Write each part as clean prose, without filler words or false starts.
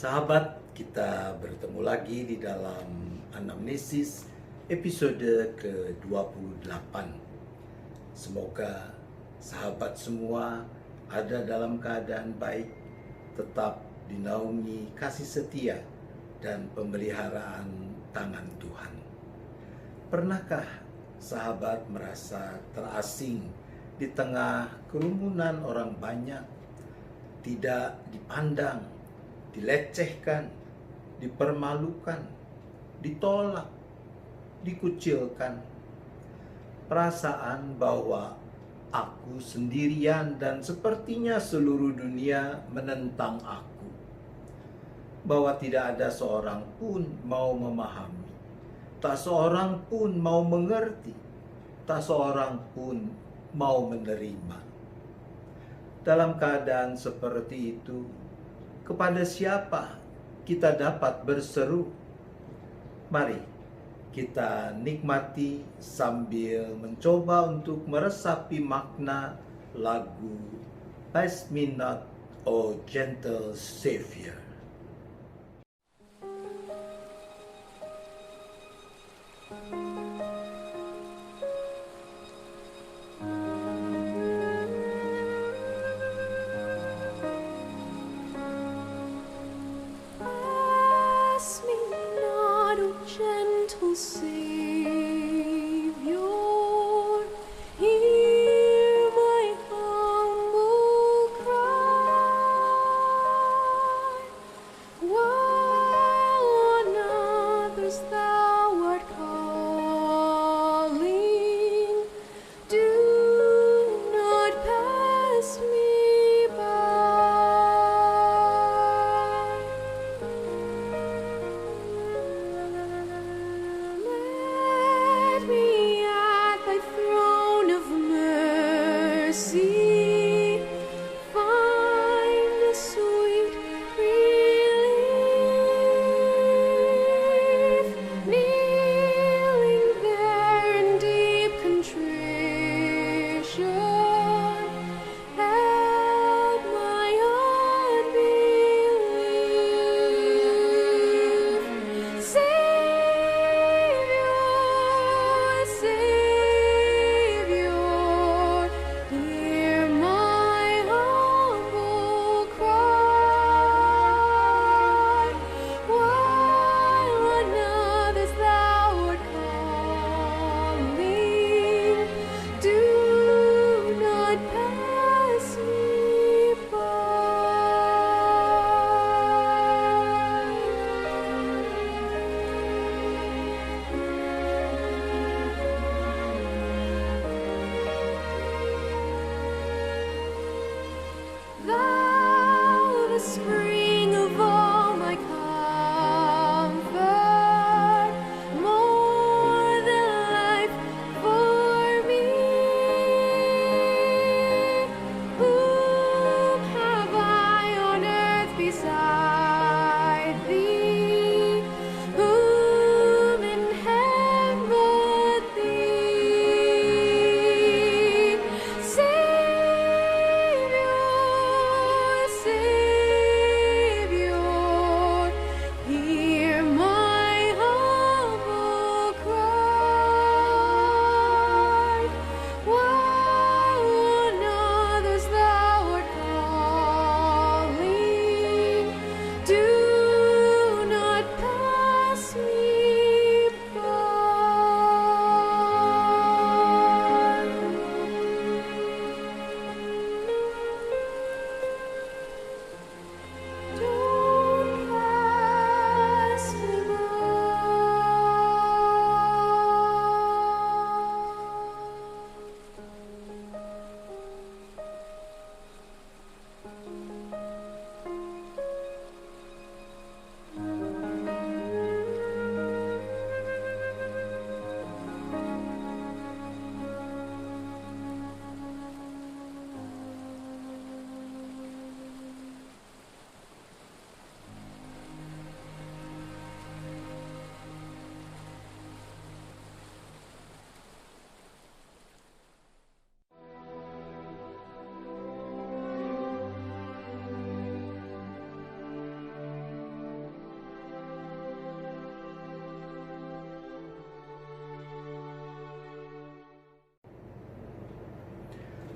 Sahabat, kita bertemu lagi di dalam anamnesis episode ke-28. Semoga sahabat semua ada dalam keadaan baik, tetap dinaungi kasih setia dan pemeliharaan tangan Tuhan. Pernahkah sahabat merasa terasing di tengah kerumunan orang banyak, tidak dipandang, dilecehkan, dipermalukan, ditolak, dikucilkan? Perasaan bahwa aku sendirian dan sepertinya seluruh dunia menentang aku. Bahwa tidak ada seorang pun mau memahami, tak seorang pun mau mengerti, tak seorang pun mau menerima. Dalam keadaan seperti itu, kepada siapa kita dapat berseru? Mari kita nikmati sambil mencoba untuk meresapi makna lagu Pass Me Not, O Gentle Savior. Pass me not, O gentle Savior, hear my humble cry.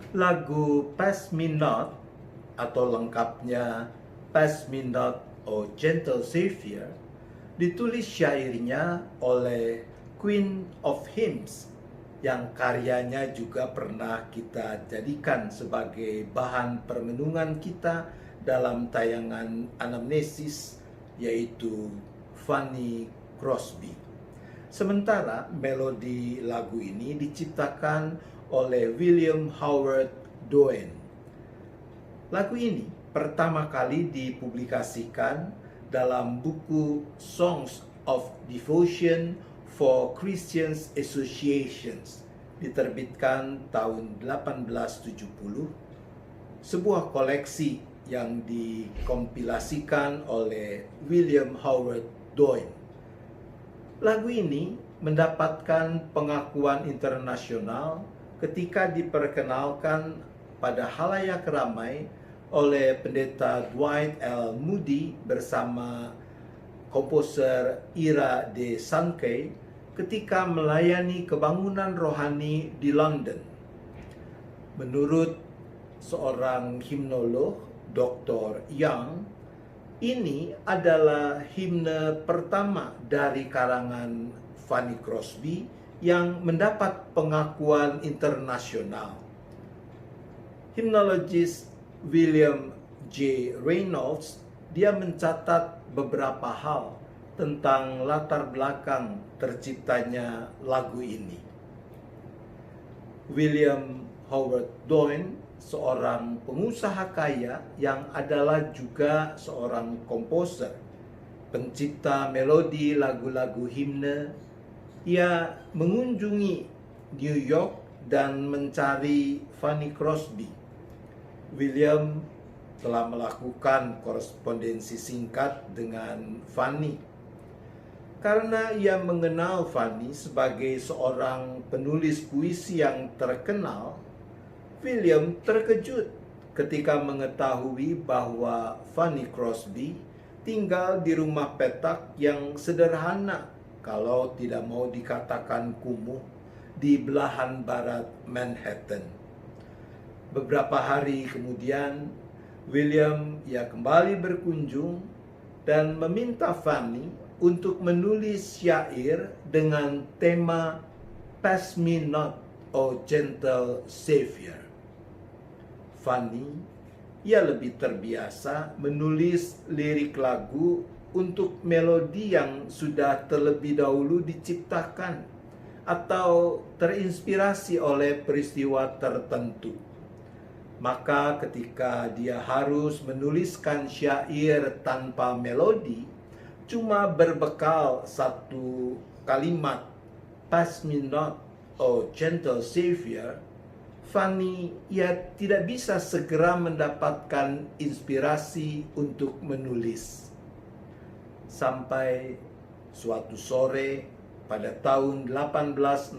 Lagu Pass Me Not atau lengkapnya Pass Me Not, O Gentle Savior ditulis syairnya oleh Queen of Hymns yang karyanya juga pernah kita jadikan sebagai bahan permenungan kita dalam tayangan Anamnesis, yaitu Fanny Crosby. Sementara melodi lagu ini diciptakan oleh William Howard Doane. Lagu ini pertama kali dipublikasikan dalam buku Songs of Devotion for Christian Associations, diterbitkan tahun 1870, sebuah koleksi yang dikompilasikan oleh William Howard Doane. Lagu ini mendapatkan pengakuan internasional ketika diperkenalkan pada halayak ramai oleh pendeta Dwight L. Moody bersama komposer Ira de Sankey ketika melayani kebangunan rohani di London. Menurut seorang himnolog, Dr. Young, ini adalah himne pertama dari karangan Fanny Crosby yang mendapat pengakuan internasional. Himnologis William J. Reynolds, dia mencatat beberapa hal tentang latar belakang terciptanya lagu ini. William Howard Doane, seorang pengusaha kaya yang adalah juga seorang komposer, pencipta melodi lagu-lagu himne. Ia mengunjungi New York dan mencari Fanny Crosby. William telah melakukan korespondensi singkat dengan Fanny. Karena ia mengenal Fanny sebagai seorang penulis puisi yang terkenal, William terkejut ketika mengetahui bahwa Fanny Crosby tinggal di rumah petak yang sederhana, kalau tidak mau dikatakan kumuh, di belahan barat Manhattan. Beberapa hari kemudian, William kembali berkunjung dan meminta Fanny untuk menulis syair dengan tema Pass Me Not, O Gentle Savior. Fanny, ia lebih terbiasa menulis lirik lagu untuk melodi yang sudah terlebih dahulu diciptakan atau terinspirasi oleh peristiwa tertentu. Maka ketika dia harus menuliskan syair tanpa melodi, cuma berbekal satu kalimat Pass Me Not, O Gentle Savior, Fanny tidak bisa segera mendapatkan inspirasi untuk menulis. Sampai suatu sore pada tahun 1868,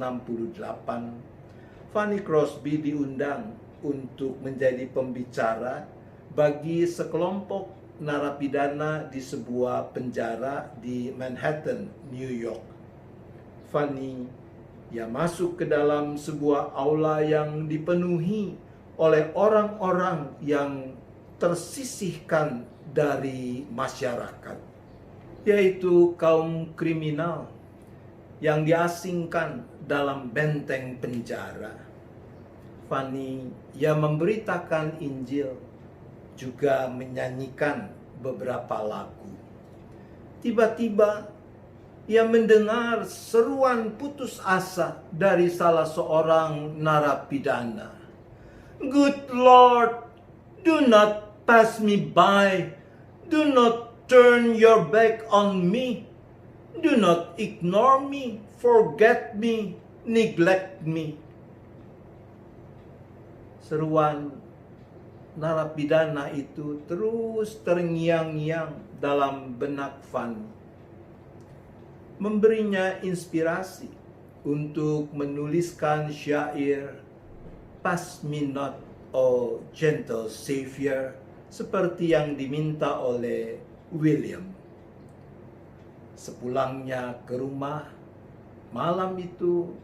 Fanny Crosby diundang untuk menjadi pembicara bagi sekelompok narapidana di sebuah penjara di Manhattan, New York. Fanny masuk ke dalam sebuah aula yang dipenuhi oleh orang-orang yang tersisihkan dari masyarakat, yaitu kaum kriminal yang diasingkan dalam benteng penjara. Fanny memberitakan Injil, juga menyanyikan beberapa lagu. Tiba-tiba ia mendengar seruan putus asa dari salah seorang narapidana. Good Lord, do not pass me by. Do not turn your back on me. Do not ignore me, forget me, neglect me. Seruan narapidana itu terus terngiang-ngiang dalam benak Fanny, memberinya inspirasi untuk menuliskan syair Pass Me Not, O Gentle Savior, seperti yang diminta oleh William. Sepulangnya ke rumah, malam itu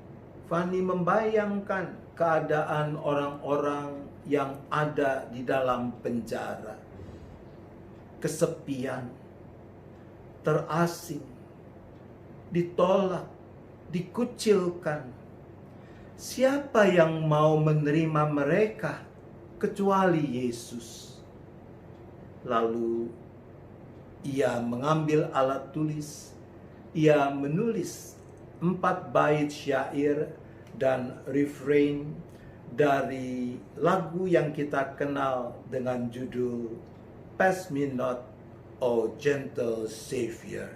Fanny membayangkan keadaan orang-orang yang ada di dalam penjara. Kesepian, terasing, ditolak, dikucilkan. Siapa yang mau menerima mereka kecuali Yesus? Lalu ia mengambil alat tulis, ia menulis 4 bait syair dan refrain dari lagu yang kita kenal dengan judul Pass Me Not, O Gentle Savior.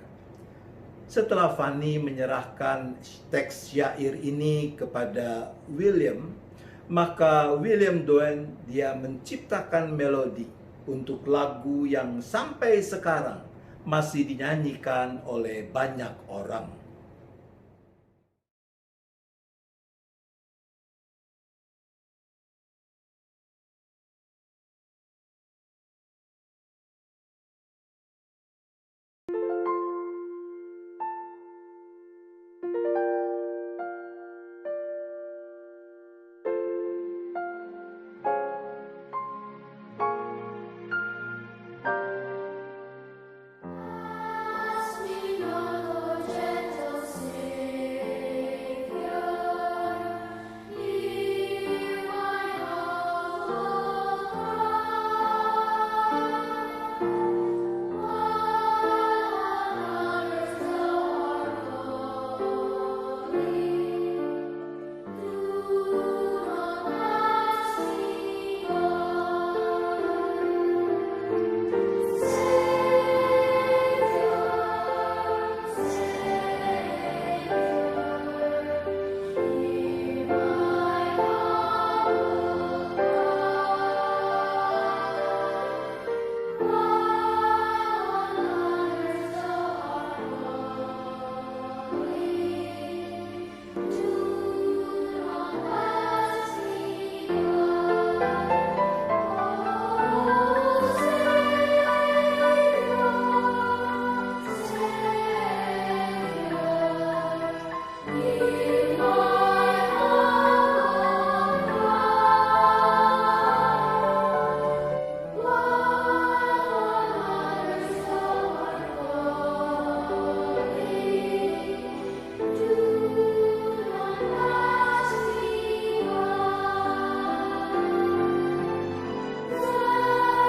Setelah Fanny menyerahkan teks syair ini kepada William, maka William Doen dia menciptakan melodi untuk lagu yang sampai sekarang masih dinyanyikan oleh banyak orang. Pass me not, O gentle Savior, hear my humble cry. While on earth thou art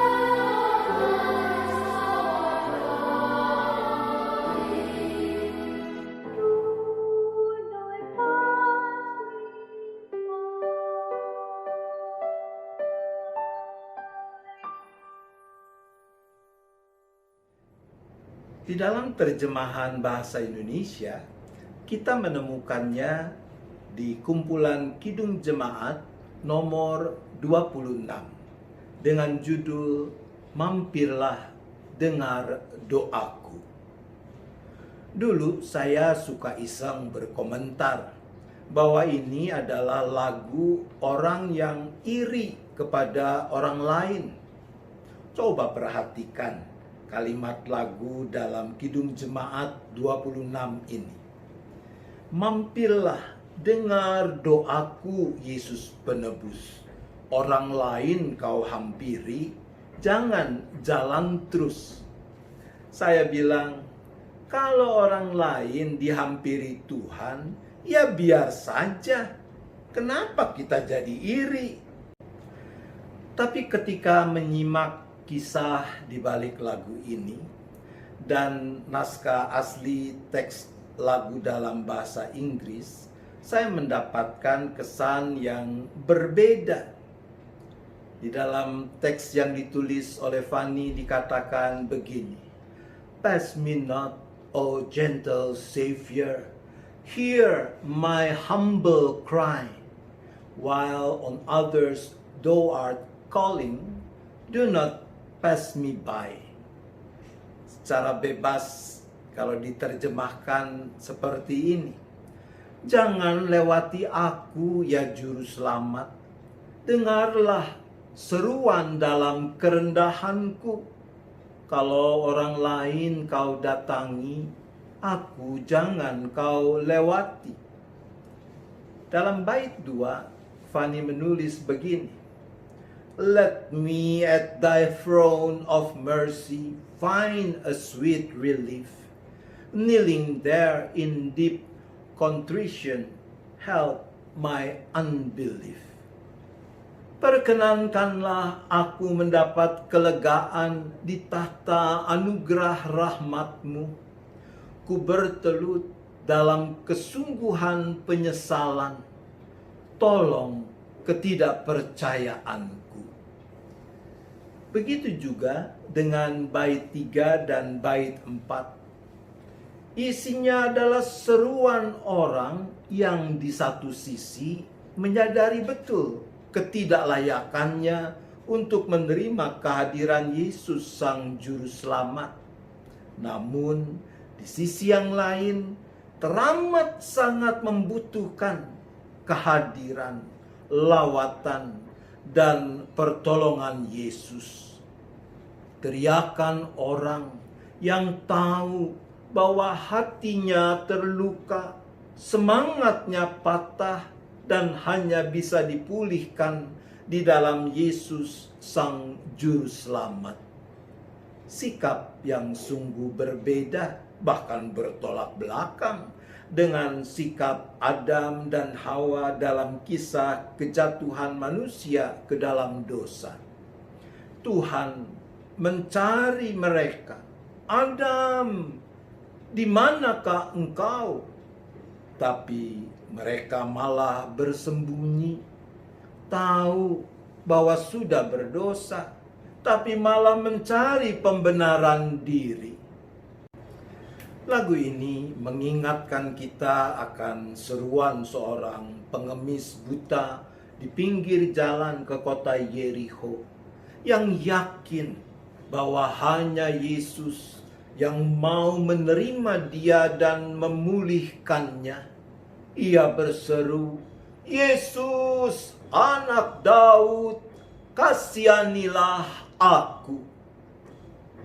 calling, do not pass me Di dalam terjemahan bahasa Indonesia, kita menemukannya di kumpulan Kidung Jemaat nomor 26 dengan judul Mampirlah Dengar Doaku. Dulu saya suka iseng berkomentar bahwa ini adalah lagu orang yang iri kepada orang lain. Coba perhatikan kalimat lagu dalam Kidung Jemaat 26 ini. Mampirlah dengar doaku, Yesus penebus. Orang lain kau hampiri, jangan jalan terus. Saya bilang, kalau orang lain dihampiri Tuhan, ya biar saja. Kenapa kita jadi iri? Tapi ketika menyimak kisah di balik lagu ini dan naskah asli teks lagu dalam bahasa Inggris, saya mendapatkan kesan yang berbeda. Di dalam teks yang ditulis oleh Fanny dikatakan begini, Pass me not, O gentle Savior, hear my humble cry, while on others thou art calling, do not pass me by. Secara bebas kalau diterjemahkan seperti ini, jangan lewati aku ya juru selamat, dengarlah seruan dalam kerendahanku. Kalau orang lain kau datangi, aku jangan kau lewati. Dalam bait 2, Fanny menulis begini, "Let me at thy throne of mercy find a sweet relief. Kneeling there in deep contrition, help my unbelief." Perkenankanlah aku mendapat kelegaan di tahta anugerah rahmat-Mu. Ku bertelut dalam kesungguhan penyesalan. Tolong ketidakpercayaanku. Begitu juga dengan bait 3 dan bait 4. Isinya adalah seruan orang yang di satu sisi menyadari betul ketidaklayakannya untuk menerima kehadiran Yesus Sang Juru Selamat. Namun, di sisi yang lain, teramat sangat membutuhkan kehadiran, lawatan, dan pertolongan Yesus. Teriakan orang yang tahu bahwa hatinya terluka, semangatnya patah, dan hanya bisa dipulihkan di dalam Yesus Sang Juru Selamat. Sikap yang sungguh berbeda, bahkan bertolak belakang dengan sikap Adam dan Hawa dalam kisah kejatuhan manusia ke dalam dosa. Tuhan mencari mereka. "Adam, di manakah engkau?" Tapi mereka malah bersembunyi, tahu bahwa sudah berdosa, tapi malah mencari pembenaran diri. Lagu ini mengingatkan kita akan seruan seorang pengemis buta di pinggir jalan ke kota Yerikho yang yakin bahwa hanya Yesus yang mau menerima dia dan memulihkannya. Ia berseru, "Yesus, Anak Daud, kasihanilah aku."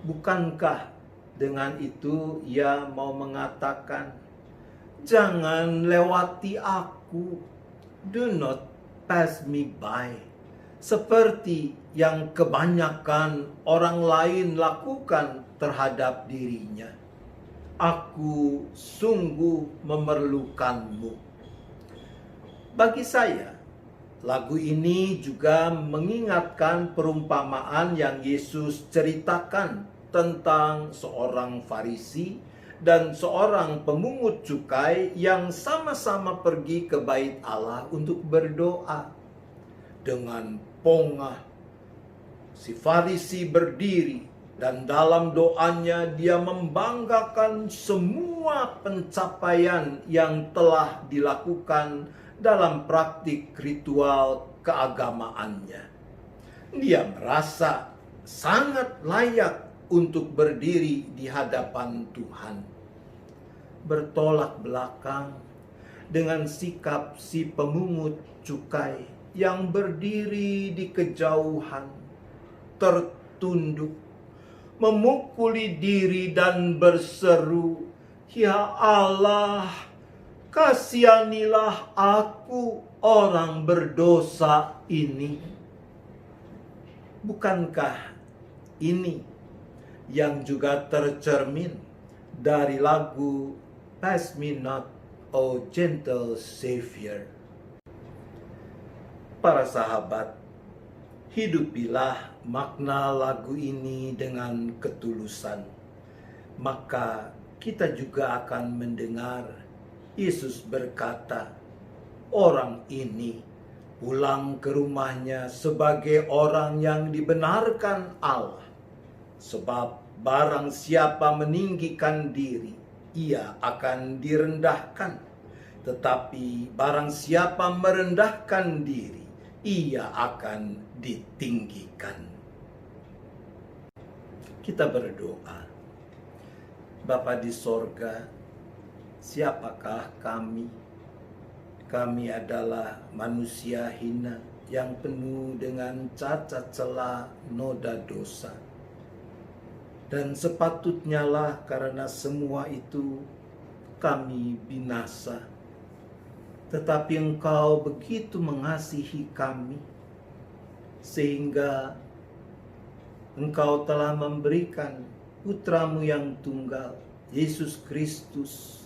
Bukankah dengan itu ia mau mengatakan, "Jangan lewati aku, do not pass me by," seperti yang kebanyakan orang lain lakukan terhadap dirinya. Aku sungguh memerlukanmu. Bagi saya, lagu ini juga mengingatkan perumpamaan yang Yesus ceritakan tentang seorang Farisi dan seorang pemungut cukai yang sama-sama pergi ke bait Allah untuk berdoa. Dengan pongah, si Farisi berdiri dan dalam doanya dia membanggakan semua pencapaian yang telah dilakukan dalam praktik ritual keagamaannya. Dia merasa sangat layak untuk berdiri di hadapan Tuhan. Bertolak belakang dengan sikap si pemungut cukai yang berdiri di kejauhan, tertunduk, memukuli diri dan berseru, "Ya Allah, kasihanilah aku orang berdosa ini." Bukankah ini yang juga tercermin dari lagu "Pass Me Not, O Gentle Savior"? Para sahabat, hidupilah makna lagu ini dengan ketulusan. Maka kita juga akan mendengar Yesus berkata, orang ini pulang ke rumahnya sebagai orang yang dibenarkan Allah. Sebab barang siapa meninggikan diri, ia akan direndahkan. Tetapi barang siapa merendahkan diri, ia akan ditinggikan. Kita berdoa. Bapa di sorga, siapakah kami? Kami adalah manusia hina yang penuh dengan cacat celah noda dosa. Dan sepatutnya lah karena semua itu kami binasa. tetapi Engkau begitu mengasihi kami, sehingga Engkau telah memberikan Putra-Mu yang tunggal, Yesus Kristus,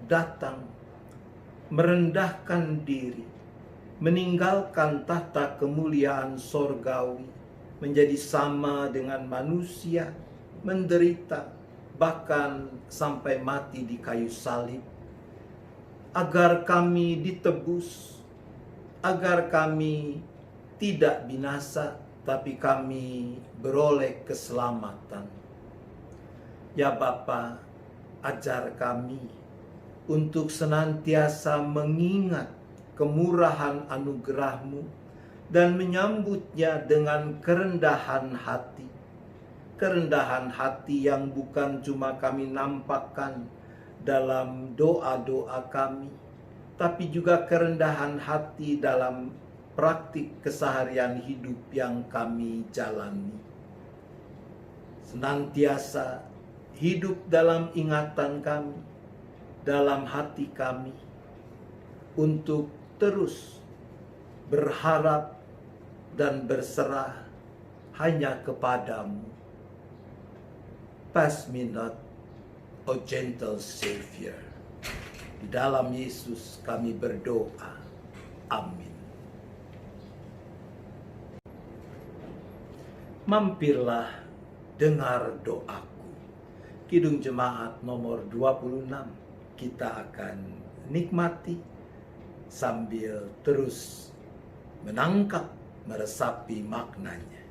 datang, merendahkan diri, meninggalkan tahta kemuliaan sorgawi, menjadi sama dengan manusia, menderita, bahkan sampai mati di kayu salib, agar kami ditebus, agar kami tidak binasa, tapi kami beroleh keselamatan. Ya Bapa, ajar kami untuk senantiasa mengingat kemurahan anugerah-Mu dan menyambutnya dengan kerendahan hati. Kerendahan hati yang bukan cuma kami nampakkan dalam doa-doa kami, tapi juga kerendahan hati dalam praktik keseharian hidup yang kami jalani. Senantiasa hidup dalam ingatan kami, dalam hati kami, untuk terus berharap dan berserah hanya kepadamu. Pass me not, O gentle Savior. Di dalam Yesus kami berdoa. Amin. Mampirlah, dengar doaku. Kidung Jemaat nomor 26 kita akan nikmati sambil terus menangkap, meresapi maknanya.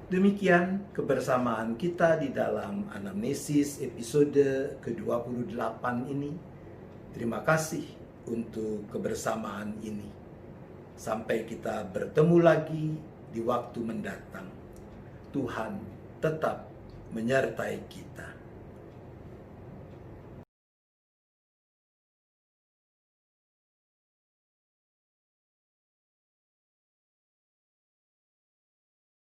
Demikian kebersamaan kita di dalam anamnesis episode ke-28 ini. Terima kasih untuk kebersamaan ini. Sampai kita bertemu lagi di waktu mendatang. Tuhan tetap menyertai kita.